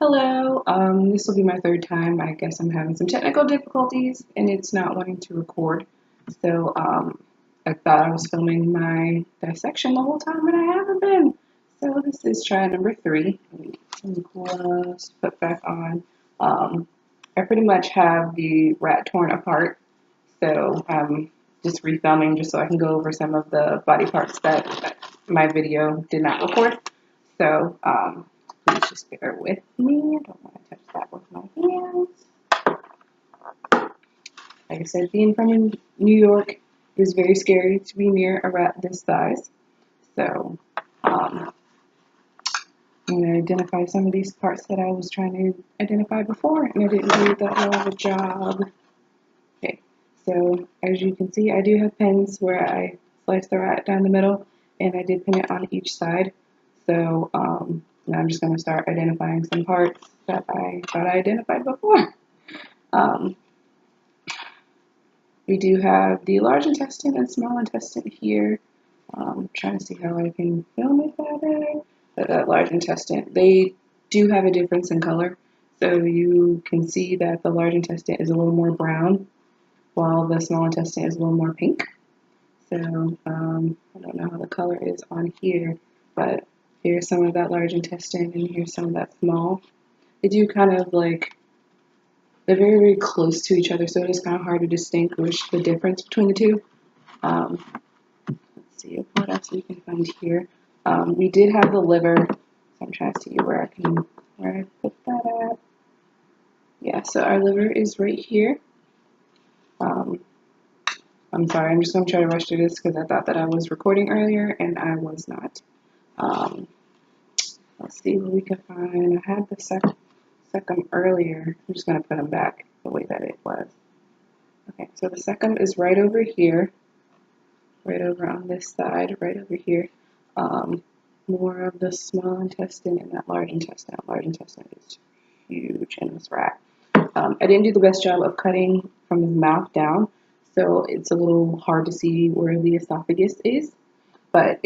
Hello, this will be my third time. I guess I'm having some technical difficulties and it's not wanting to record. So, I thought I was filming my dissection the whole time and I haven't been. So this is try number 3. Let me get some gloves put back on. I pretty much have the rat torn apart. So I'm just refilming just so I can go over some of the body parts that my video did not record. So, please just bear with me. I don't want to touch that with my hands. Like I said, being from New York is very scary to be near a rat this size. So, I'm going to identify some of these parts that I was trying to identify before, and I didn't do that well of a job. Okay, so as you can see, I do have pins where I slice the rat down the middle, and I did pin it on each side. So, now I'm just going to start identifying some parts that I thought I identified before. We do have the large intestine and small intestine here. Trying to see how I can film it better. But that large intestine, they do have a difference in color. So you can see that the large intestine is a little more brown, while the small intestine is a little more pink. So I don't know how the color is on here, but here's some of that large intestine and here's some of that small. They do kind of like, they're very, very close to each other, so it is kind of hard to distinguish the difference between the two. Let's see what else we can find here. We did have the liver, so I'm trying to see where I put that at. Yeah, so our liver is right here. I'm sorry, I'm just going to try to rush through this because I thought that I was recording earlier and I was not. Let's see what we can find. I had the secum earlier. I'm just going to put them back the way that it was. Okay, so the secum is right over here, right over on this side, right over here. More of the small intestine and that large intestine. That large intestine is huge in this rat. I didn't do the best job of cutting from his mouth down, so it's a little hard to see where the esophagus is, but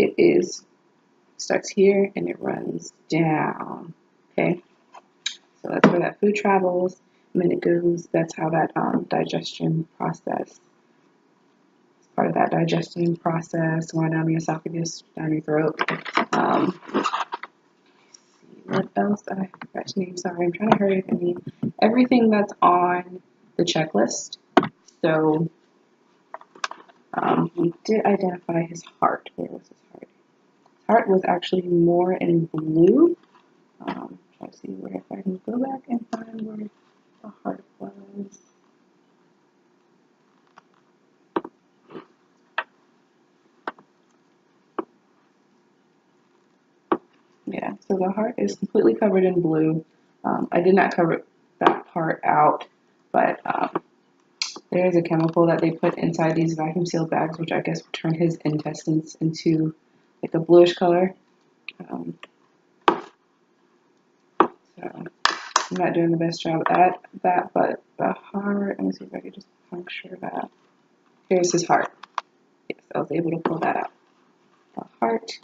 starts here and it runs down. Okay, so that's where that food travels, and then it goes. That's how that digestion process. Part of that digestion process going down the esophagus, down your throat. What else? I forgot to name. Sorry, I'm trying to hurry up and name everything that's on the checklist. So we did identify his heart. Where was his heart? His heart was actually more in blue. Try to see where, if I can go back and find where the heart was. Yeah, so the heart is completely covered in blue. I did not cover that part out, but there is a chemical that they put inside these vacuum sealed bags, which I guess would turn his intestines into like a bluish color. So I'm not doing the best job at that, but the heart, let me see if I could just puncture that. Here's his heart. Yes, I was able to pull that out. The heart,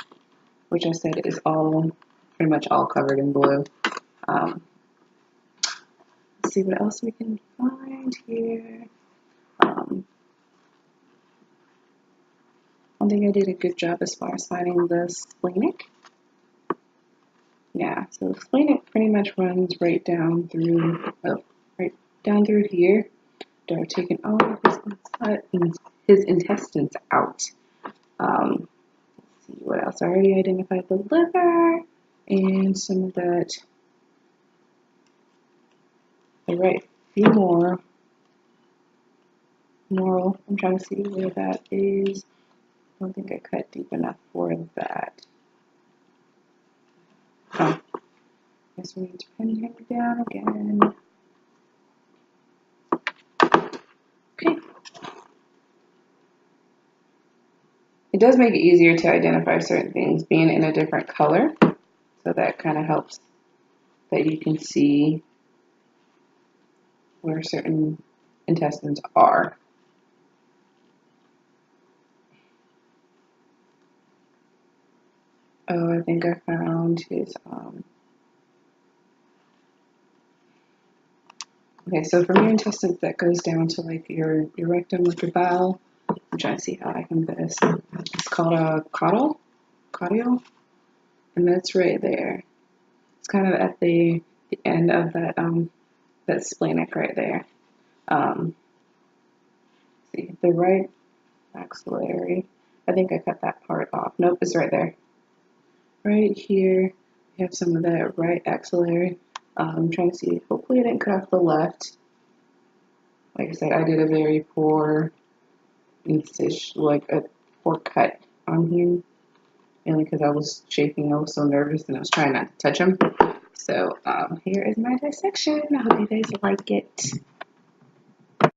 which I said is pretty much all covered in blue. Let's see what else we can find here. I think I did a good job as far as finding the splenic. Yeah, so the splenic pretty much runs right down through, here. They're taking all of his intestines out. Let's see what else. I already identified the liver and some of that. The right femoral. I'm trying to see where that is. I don't think I cut deep enough for that. Oh, guess we need to pin him down again. Okay. It does make it easier to identify certain things being in a different color, so that kind of helps that you can see where certain intestines are. Oh, I think I found his Okay, so from your intestines, that goes down to like your rectum, like your bowel. I'm trying to see how I can best. It's called a caudal, and that's right there. It's kind of at the end of that splenic right there. Um, see the right axillary. I think I cut that part off. Nope, it's right there. Right here, we have some of that right axillary. I'm trying to see. Hopefully, I didn't cut off the left. Like I said, I did a very poor incision, like a poor cut on here, mainly because I was shaking. I was so nervous and I was trying not to touch them. So here is my dissection. I hope you guys like it.